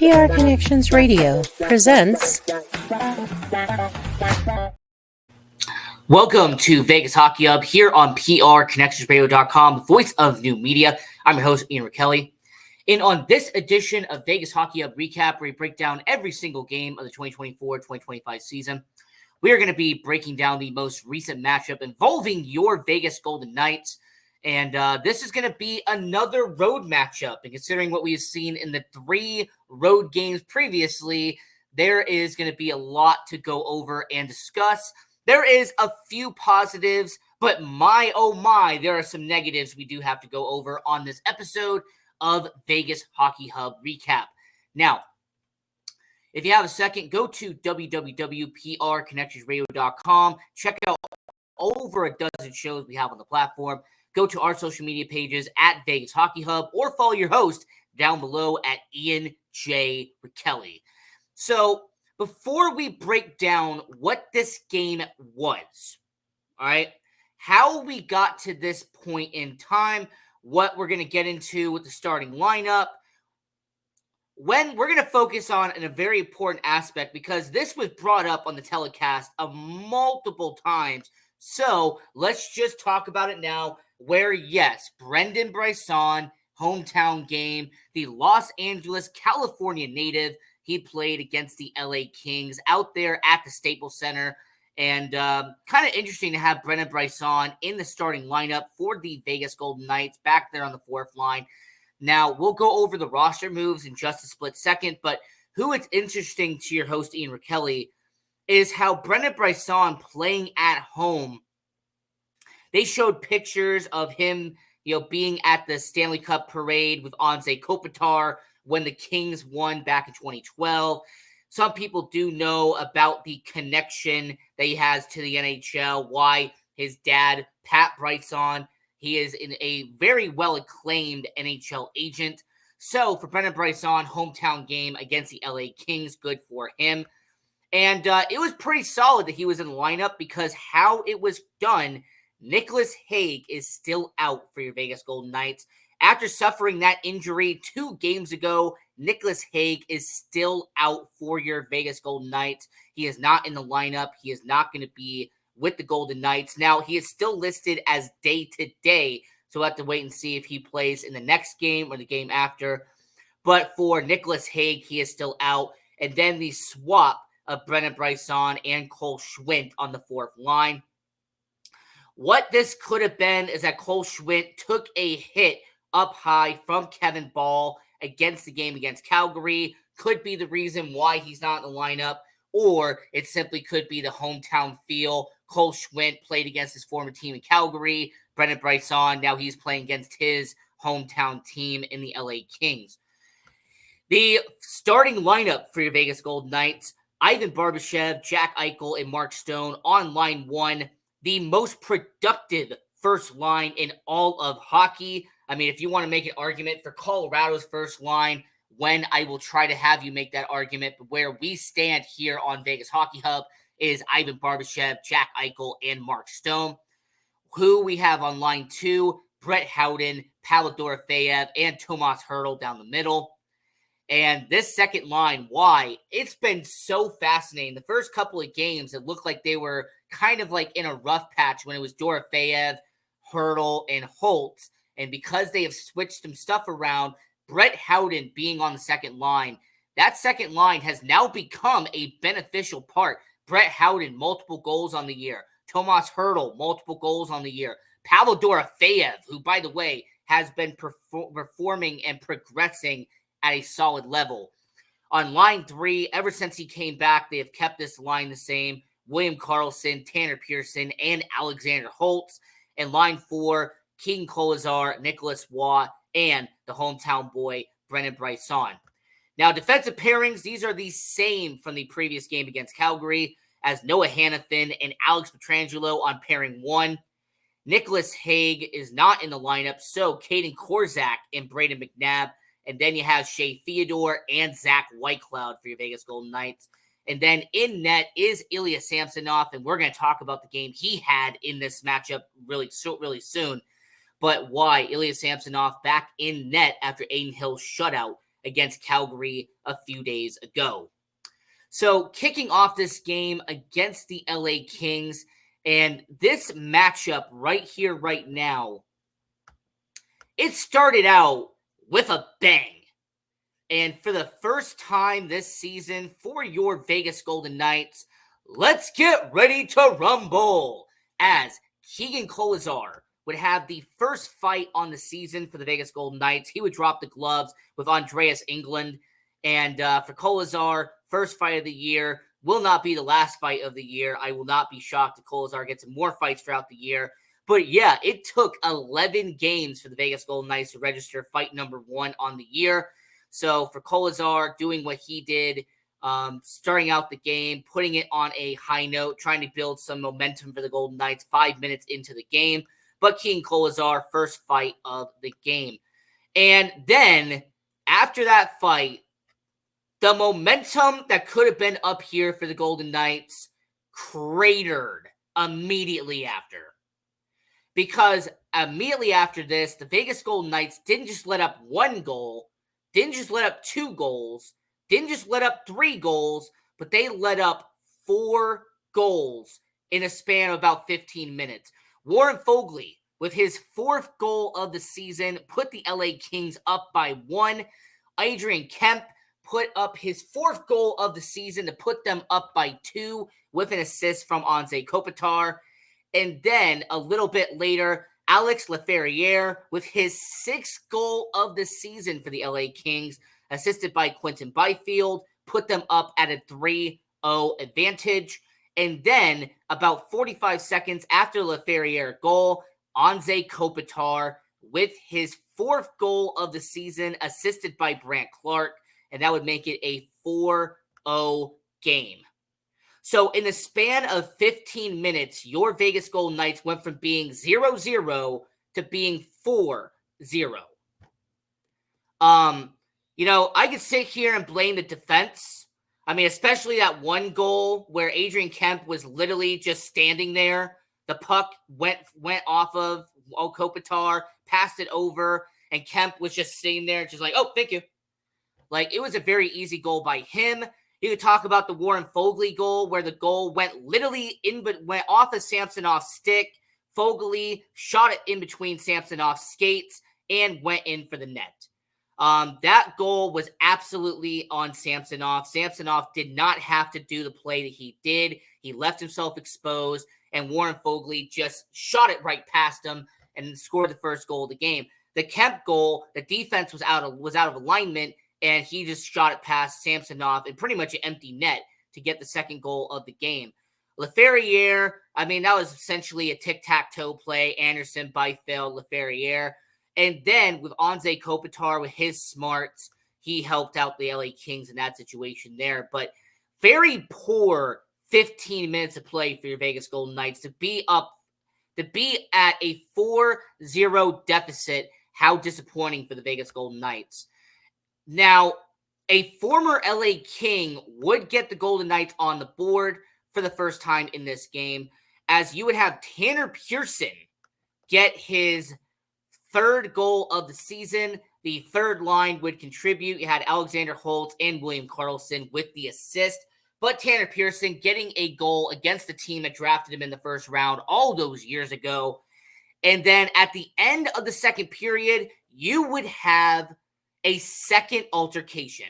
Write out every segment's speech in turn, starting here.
PR Connections Radio presents. Welcome to Vegas Hockey Hub here on PRConnectionsRadio.com, the voice of new media. I'm your host, Ian Rachiele. And on this edition of Vegas Hockey Hub Recap, where we break down every single game of the 2024-2025 season, we are going to be breaking down the most recent matchup involving your Vegas Golden Knights. And this is going to be another road matchup. And considering what we've seen in the 3 road games previously, there is going to be a lot to go over and discuss. There is a few positives, but my, oh my, there are some negatives we do have to go over on this episode of Vegas Hockey Hub Recap. Now, if you have a second, go to www.prconnectionsradio.com. Check out over a dozen shows we have on the platform. Go to our social media pages at Vegas Hockey Hub or follow your host down below at Ian J. Rachiele. So, before we break down what this game was, all right, how we got to this point in time, what we're going to get into with the starting lineup, when we're going to focus on a very important aspect because this was brought up on the telecast multiple times. So let's just talk about it now where, yes, Brendan Brisson, hometown game, the Los Angeles, California native, he played against the LA Kings out there at the Staples Center. And kind of interesting to have Brendan Brisson in the starting lineup for the Vegas Golden Knights back there on the fourth line. Now, we'll go over the roster moves in just a split second, but who it's interesting to your host, Ian Rachiele, is how Brendan Brisson playing at home. They showed pictures of him, being at the Stanley Cup parade with Anze Kopitar when the Kings won back in 2012. Some people do know about the connection that he has to the NHL, why his dad, Pat Brisson, he is a very well-acclaimed NHL agent. So for Brendan Brisson, hometown game against the LA Kings, good for him. And it was pretty solid that he was in the lineup because how it was done, Nicholas Hague is still out for your Vegas Golden Knights. After suffering that injury 2 games ago, Nicholas Hague is still out for your Vegas Golden Knights. He is not in the lineup. He is not going to be with the Golden Knights. Now, he is still listed as day-to-day, so we'll have to wait and see if he plays in the next game or the game after. But for Nicholas Hague, he is still out. And then the swap of Brendan Brisson and Cole Schwindt on the fourth line. What this could have been is that Cole Schwindt took a hit up high from Kevin Ball against the game against Calgary. Could be the reason why he's not in the lineup, or it simply could be the hometown feel. Cole Schwindt played against his former team in Calgary. Brendan Brisson, now he's playing against his hometown team in the LA Kings. The starting lineup for your Vegas Golden Knights, Ivan Barbashev, Jack Eichel, and Mark Stone on line 1. The most productive first line in all of hockey. I mean, if you want to make an argument for Colorado's first line, when I will try to have you make that argument, but where we stand here on Vegas Hockey Hub is Ivan Barbashev, Jack Eichel, and Mark Stone. Who we have on line 2, Brett Howden, Pavel Dorofeyev, and Tomas Hertl down the middle. And this second line, why? It's been so fascinating. The first couple of games, it looked like they were kind of like in a rough patch when it was Dorofeyev, Hertl, and Holtz. And because they have switched some stuff around, Brett Howden being on the second line, that second line has now become a beneficial part. Brett Howden, multiple goals on the year. Tomas Hertl, multiple goals on the year. Pavel Dorofeyev, who, by the way, has been performing and progressing at a solid level. On line 3, ever since he came back, they have kept this line the same. William Karlsson, Tanner Pearson, and Alexander Holtz. And line 4, Keegan Kolesar, Nicholas Waugh, and the hometown boy, Brendan Brisson. Now, defensive pairings, these are the same from the previous game against Calgary as Noah Hannafin and Alex Pietrangelo on pairing 1. Nicholas Hague is not in the lineup, so Caden Korzak and Braden McNabb. And then you have Shea Theodore and Zach Whitecloud for your Vegas Golden Knights. And then in net is Ilya Samsonov, and we're going to talk about the game he had in this matchup really soon. But why Ilya Samsonov back in net after Aiden Hill's shutout against Calgary a few days ago. So kicking off this game against the LA Kings, and this matchup right here, right now, it started out with a bang. And for the first time this season for your Vegas Golden Knights, let's get ready to rumble, as Keegan Kolesar would have the first fight on the season for the Vegas Golden Knights. He would drop the gloves with Andreas England. And for Kolesar, first fight of the year, will not be the last fight of the year. I will not be shocked if Kolesar gets more fights throughout the year. But yeah, it took 11 games for the Vegas Golden Knights to register fight number 1 on the year. So for Kolesar, doing what he did, starting out the game, putting it on a high note, trying to build some momentum for the Golden Knights 5 minutes into the game. But Keegan Kolesar, first fight of the game. And then, after that fight, the momentum that could have been up here for the Golden Knights cratered immediately after. Because immediately after this, the Vegas Golden Knights didn't just let up 1 goal, didn't just let up 2 goals, didn't just let up 3 goals, but they let up 4 goals in a span of about 15 minutes. Warren Foegele, with his 4th goal of the season, put the LA Kings up by 1. Adrian Kemp put up his 4th goal of the season to put them up by 2 with an assist from Anze Kopitar. And then a little bit later, Alex Laferriere with his 6th goal of the season for the LA Kings, assisted by Quentin Byfield, put them up at a 3-0 advantage. And then about 45 seconds after Laferriere goal, Anze Kopitar with his 4th goal of the season, assisted by Brandt Clark, and that would make it a 4-0 game. So in the span of 15 minutes, your Vegas Golden Knights went from being 0-0 to being 4-0. I could sit here and blame the defense. I mean, especially that 1 goal where Adrian Kemp was literally just standing there. The puck went off of Kopitar, passed it over, and Kemp was just sitting there just like, oh, thank you. Like, it was a very easy goal by him. You could talk about the Warren Foegele goal, where the goal went literally went off of Samsonov's stick. Foegele shot it in between Samsonov's skates and went in for the net. That goal was absolutely on Samsonov. Samsonov did not have to do the play that he did. He left himself exposed, and Warren Foegele just shot it right past him and scored the first goal of the game. The Kemp goal, the defense was out of alignment, and he just shot it past Samsonov in pretty much an empty net to get the second goal of the game. Laferriere, I mean, that was essentially a tic-tac-toe play. Anderson, Byfield, Laferriere. And then with Anze Kopitar, with his smarts, he helped out the LA Kings in that situation there. But very poor 15 minutes of play for your Vegas Golden Knights to be at a 4-0 deficit. How disappointing for the Vegas Golden Knights. Now, a former LA King would get the Golden Knights on the board for the first time in this game, as you would have Tanner Pearson get his 3rd goal of the season. The third line would contribute. You had Alexander Holtz and William Karlsson with the assist, but Tanner Pearson getting a goal against the team that drafted him in the first round all those years ago. And then at the end of the second period, you would have a second altercation.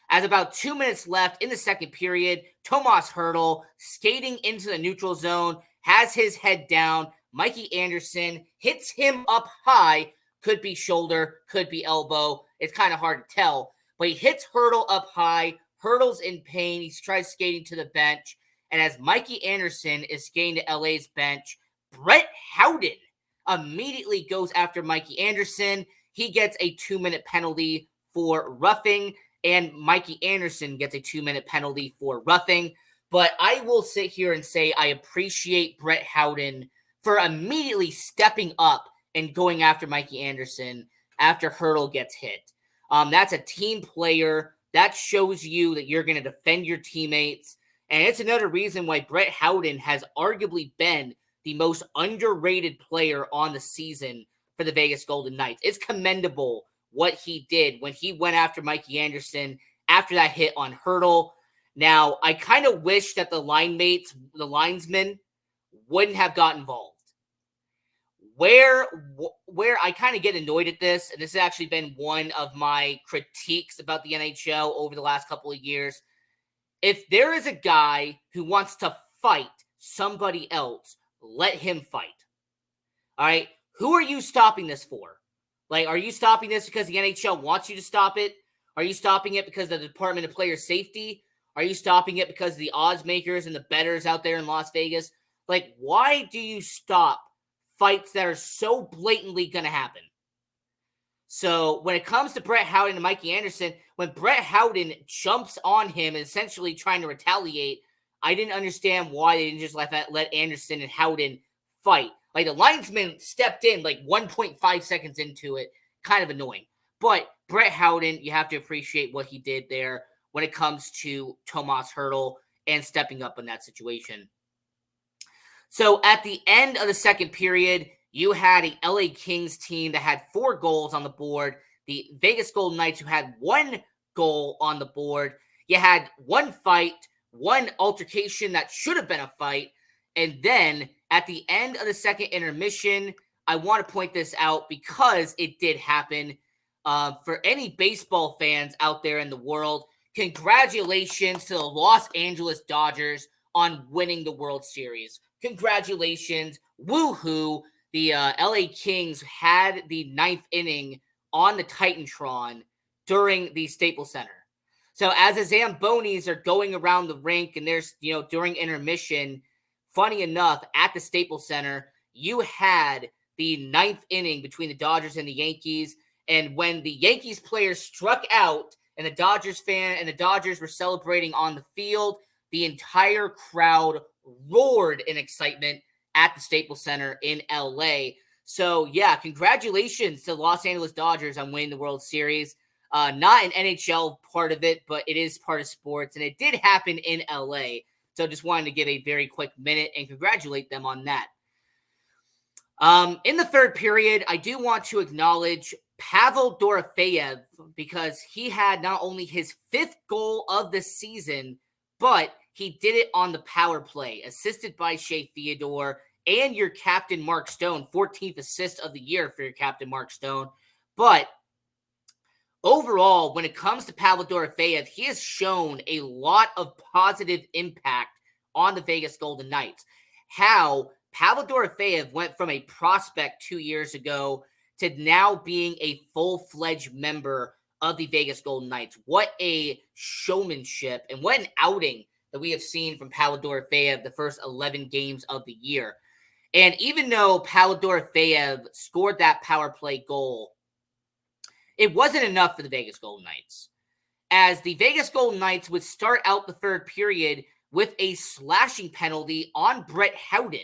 As about 2 minutes left in the second period, Tomas Hertl skating into the neutral zone, has his head down. Mikey Anderson hits him up high, could be shoulder, could be elbow. It's kind of hard to tell, but he hits Hertl up high. Hertl's in pain. He tries skating to the bench, and as Mikey Anderson is skating to LA's bench, Brett Howden immediately goes after Mikey Anderson. He gets a 2-minute penalty for roughing, and Mikey Anderson gets a 2-minute penalty for roughing. But I will sit here and say I appreciate Brett Howden for immediately stepping up and going after Mikey Anderson after Hertl gets hit. That's a team player. That shows you that you're going to defend your teammates. And it's another reason why Brett Howden has arguably been the most underrated player on the season for the Vegas Golden Knights. It's commendable what he did when he went after Mikey Anderson after that hit on Hurdle. Now, I kind of wish that the linesmen wouldn't have got involved. Where I kind of get annoyed at this, and this has actually been one of my critiques about the NHL over the last couple of years, if there is a guy who wants to fight somebody else, let him fight. All right? Who are you stopping this for? Like, are you stopping this because the NHL wants you to stop it? Are you stopping it because of the Department of Player Safety? Are you stopping it because of the odds makers and the bettors out there in Las Vegas? Like, why do you stop fights that are so blatantly going to happen? So when it comes to Brett Howden and Mikey Anderson, when Brett Howden jumps on him and essentially trying to retaliate, I didn't understand why they didn't just let Anderson and Howden fight. Like, the linesman stepped in like 1.5 seconds into it. Kind of annoying. But Brett Howden, you have to appreciate what he did there when it comes to Tomas Hertl and stepping up in that situation. So at the end of the second period, you had a LA Kings team that had 4 goals on the board. The Vegas Golden Knights, who had 1 goal on the board. You had 1 fight, 1 altercation that should have been a fight. And then at the end of the second intermission, I want to point this out because it did happen. For any baseball fans out there in the world, congratulations to the Los Angeles Dodgers on winning the World Series. Congratulations. Woohoo. The LA Kings had the 9th inning on the Titantron during the Staples Center. So as the Zambonis are going around the rink and there's, during intermission, funny enough, at the Staples Center, you had the 9th inning between the Dodgers and the Yankees. And when the Yankees players struck out and the Dodgers were celebrating on the field, the entire crowd roared in excitement at the Staples Center in LA. So yeah, congratulations to the Los Angeles Dodgers on winning the World Series. Not an NHL part of it, but it is part of sports. And it did happen in LA. So just wanted to give a very quick minute and congratulate them on that. In the third period, I do want to acknowledge Pavel Dorofeyev because he had not only his 5th goal of the season, but he did it on the power play, assisted by Shea Theodore and your captain, Mark Stone, 14th assist of the year for your captain, Mark Stone. But overall, when it comes to Pavel Dorofeyev, he has shown a lot of positive impact on the Vegas Golden Knights. How Pavel Dorofeyev went from a prospect 2 years ago to now being a full-fledged member of the Vegas Golden Knights. What a showmanship and what an outing that we have seen from Pavel Dorofeyev the first 11 games of the year. And even though Pavel Dorofeyev scored that power play goal, it wasn't enough for the Vegas Golden Knights, as the Vegas Golden Knights would start out the third period with a slashing penalty on Brett Howden.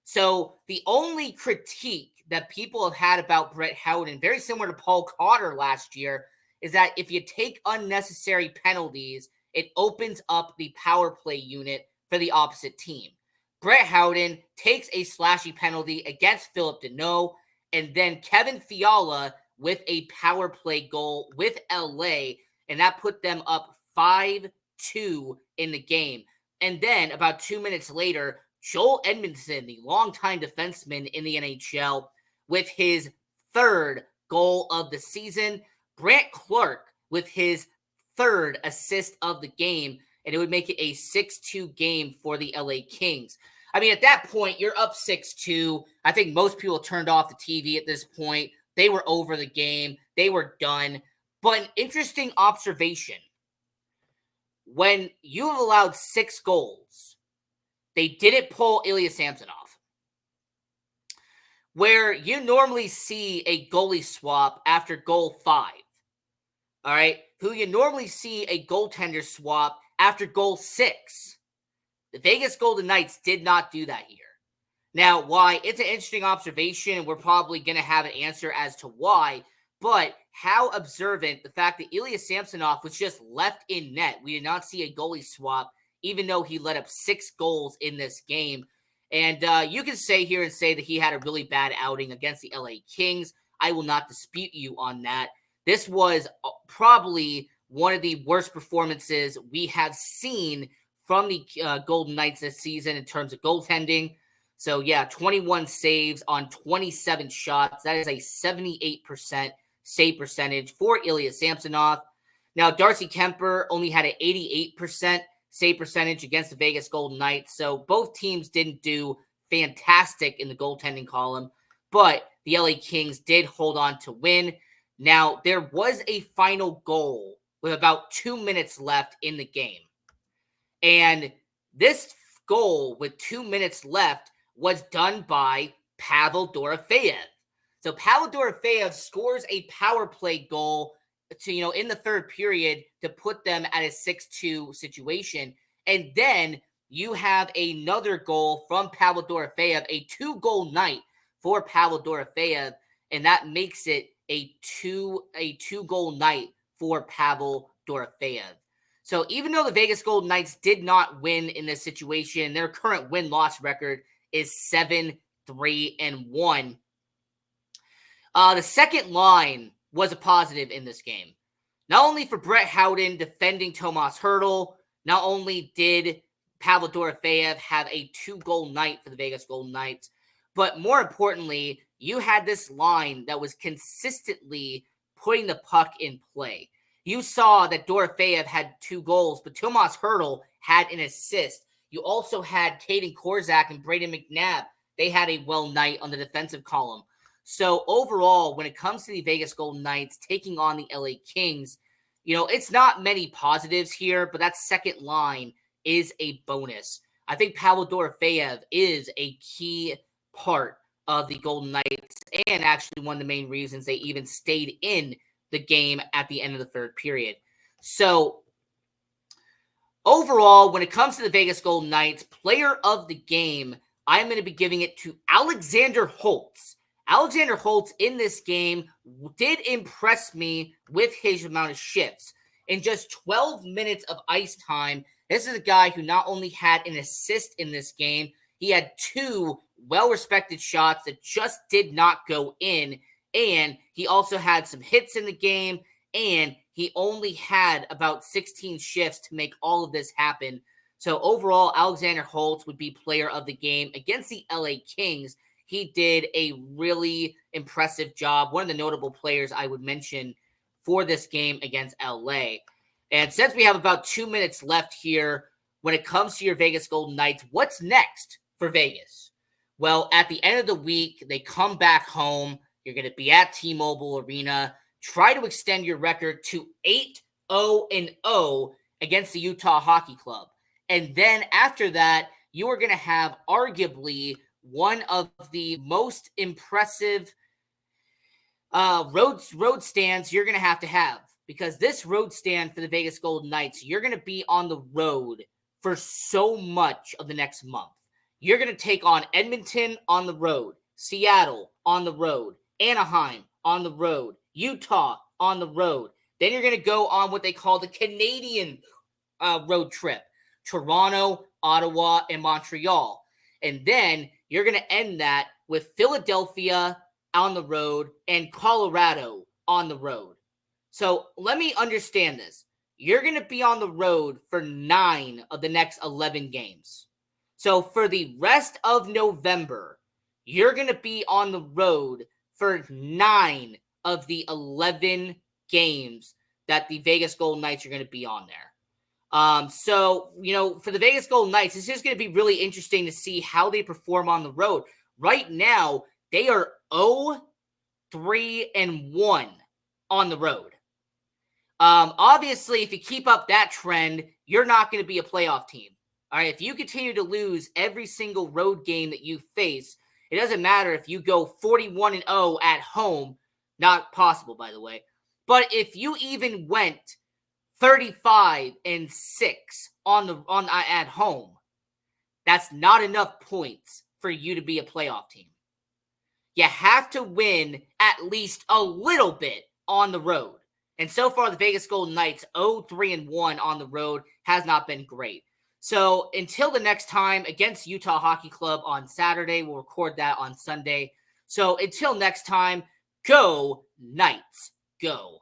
So the only critique that people have had about Brett Howden, very similar to Paul Cotter last year, is that if you take unnecessary penalties, it opens up the power play unit for the opposite team. Brett Howden takes a slashing penalty against Phillip Deneau, and then Kevin Fiala with a power play goal with LA, and that put them up 5-2 in the game. And then about 2 minutes later, Joel Edmondson, the longtime defenseman in the NHL, with his 3rd goal of the season. Brant Clark with his 3rd assist of the game, and it would make it a 6-2 game for the LA Kings. I mean, at that point, you're up 6-2. I think most people turned off the TV at this point. They were over the game. They were done. But an interesting observation. When you have allowed 6 goals, they didn't pull Ilya Samsonov. Where you normally see a goalie swap after goal 5. All right? Who you normally see a goaltender swap after goal 6. The Vegas Golden Knights did not do that here. Now, why? It's an interesting observation, and we're probably going to have an answer as to why. But how observant the fact that Ilya Samsonov was just left in net. We did not see a goalie swap, even though he let up 6 goals in this game. And you can say here and say that he had a really bad outing against the LA Kings. I will not dispute you on that. this was probably one of the worst performances we have seen from the Golden Knights this season in terms of goaltending. So, yeah, 21 saves on 27 shots. That is a 78% save percentage for Ilya Samsonov. Now, Darcy Kemper only had an 88% save percentage against the Vegas Golden Knights. So, both teams didn't do fantastic in the goaltending column, but the LA Kings did hold on to win. Now, there was a final goal with about 2 minutes left in the game. And this goal with 2 minutes left was done by Pavel Dorofeyev. So Pavel Dorofeyev scores a power play goal to, in the third period to put them at a 6-2 situation. And then you have another goal from Pavel Dorofeyev, a 2-goal night for Pavel Dorofeyev, and that makes it a two-goal night for Pavel Dorofeyev. So even though the Vegas Golden Knights did not win in this situation, their current win-loss record is 7-3-1. The second line was a positive in this game. Not only for Brett Howden defending Tomas Hertl, not only did Pavel Dorofeyev have a 2-goal night for the Vegas Golden Knights, but more importantly, you had this line that was consistently putting the puck in play. You saw that Dorofeyev had 2 goals, but Tomas Hertl had an assist. You also had Caden Korzak and Braden McNabb. They had a well night on the defensive column. So overall, when it comes to the Vegas Golden Knights taking on the LA Kings, it's not many positives here, but that second line is a bonus. I think Pavel Dorofeyev is a key part of the Golden Knights and actually one of the main reasons they even stayed in the game at the end of the third period. So overall, when it comes to the Vegas Golden Knights, player of the game, I'm going to be giving it to Alexander Holtz. Alexander Holtz in this game did impress me with his amount of shifts. In just 12 minutes of ice time, this is a guy who not only had an assist in this game, he had 2 well-respected shots that just did not go in, and he also had some hits in the game, and he only had about 16 shifts to make all of this happen. So overall, Alexander Holtz would be player of the game against the LA Kings. He did a really impressive job. One of the notable players I would mention for this game against LA. And since we have about 2 minutes left here, when it comes to your Vegas Golden Knights, what's next for Vegas? Well, at the end of the week, they come back home. You're going to be at T-Mobile Arena. Try to extend your record to 8-0-0 against the Utah Hockey Club. And then after that, you are going to have arguably one of the most impressive road stands you're going to have. Because this road stand for the Vegas Golden Knights, you're going to be on the road for so much of the next month. You're going to take on Edmonton on the road, Seattle on the road, Anaheim on the road, Utah on the road. Then you're going to go on what they call the Canadian road trip, Toronto, Ottawa, and Montreal. And then you're going to end that with Philadelphia on the road and Colorado on the road. So let me understand this. You're going to be on the road for 9 of the next 11 games. So for the rest of November, you're going to be on the road for 9 of the 11 games that the Vegas Golden Knights are going to be on there. So, for the Vegas Golden Knights, it's just going to be really interesting to see how they perform on the road. Right now, they are 0-3-1 on the road. Obviously, if you keep up that trend, you're not going to be a playoff team. All right, if you continue to lose every single road game that you face, it doesn't matter if you go 41-0 at home, not possible, by the way. But if you even went 35-6 at home, that's not enough points for you to be a playoff team. You have to win at least a little bit on the road. And so far, the Vegas Golden Knights 0-3-1 on the road has not been great. So until the next time against Utah Hockey Club on Saturday, we'll record that on Sunday. So until next time, go Knights, go.